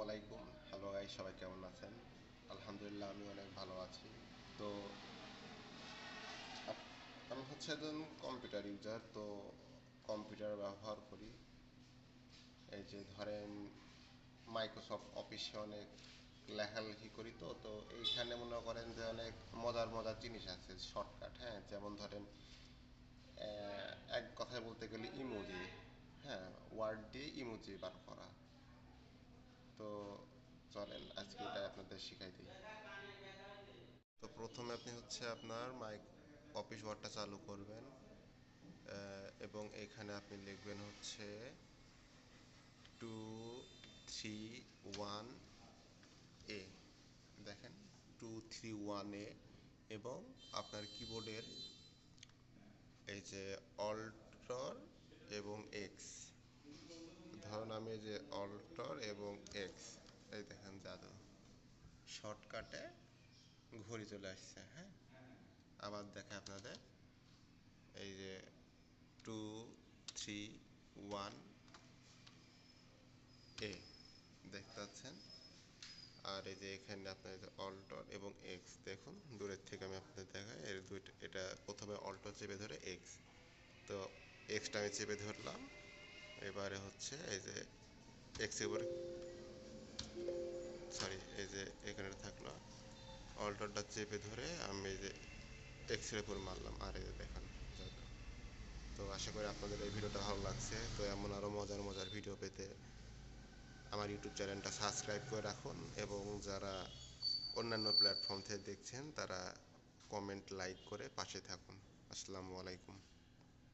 আলাইকুম। Hello guys, সবাই কেমন আছেন? আলহামদুলিল্লাহ, আমি অনেক ভালো আছি। তো আমি হচ্ছে একজন কম্পিউটার ইউজার। তো কম্পিউটার ব্যবহার করি। এই যে ধরেন মাইক্রোসফট অফিসে অনেক লেখালেখি করি। তো এইখানে মনে করেন যে অনেক মজার মজার জিনিস আছে, শর্টকাট। হ্যাঁ, যেমন ধরেন এক কথায় বলতে গেলে ইমোজি। হ্যাঁ, ওয়ার্ড দিয়ে ইমোজি বার করা। তো চলেন আজকে এটা আপনাদের শিখাই দিই। তো প্রথমে আপনি হচ্ছে আপনার মাইক অফিস ওয়ার্ডটা চালু করবেন, এবং এখানে আপনি লিখবেন হচ্ছে 231A। দেখেন, 231A। এবং আপনার কিবোর্ডের এই যে অল্টার এবং এক্স, ধরুন আমি এই যে অল্টার এবং এক্স, এই দেখেন জাদু, শর্টকাটে ঘড়ি চলে আসছে। হ্যাঁ, আবার দেখে আপনাদের এই যে 231A দেখতে পাচ্ছেন। আর এই যে এখানে আপনার যে অল্টার এবং এক্স, দেখুন দূরের থেকে আমি আপনাদের দেখাই। এর দুইটা, এটা প্রথমে অল্টার চেপে ধরে এক্স, তো এক্সটা আমি চেপে ধরলাম। এবারে হচ্ছে এই যে এক্স এবার, সরি, এই যে এখানে থাকলো অল্টারটা চেপে ধরে আমি এই যে এক্সের উপর মারলাম। আর এই যে দেখেন জাদু। তো আশা করি আপনাদের এই ভিডিওটা ভালো লাগছে। তো এমন আরও মজার মজার ভিডিও পেতে আমার ইউটিউব চ্যানেলটা সাবস্ক্রাইব করে রাখুন, এবং যারা অন্যান্য প্ল্যাটফর্ম থেকে দেখছেন তারা কমেন্ট লাইক করে পাশে থাকুন। আসসালামু আলাইকুম।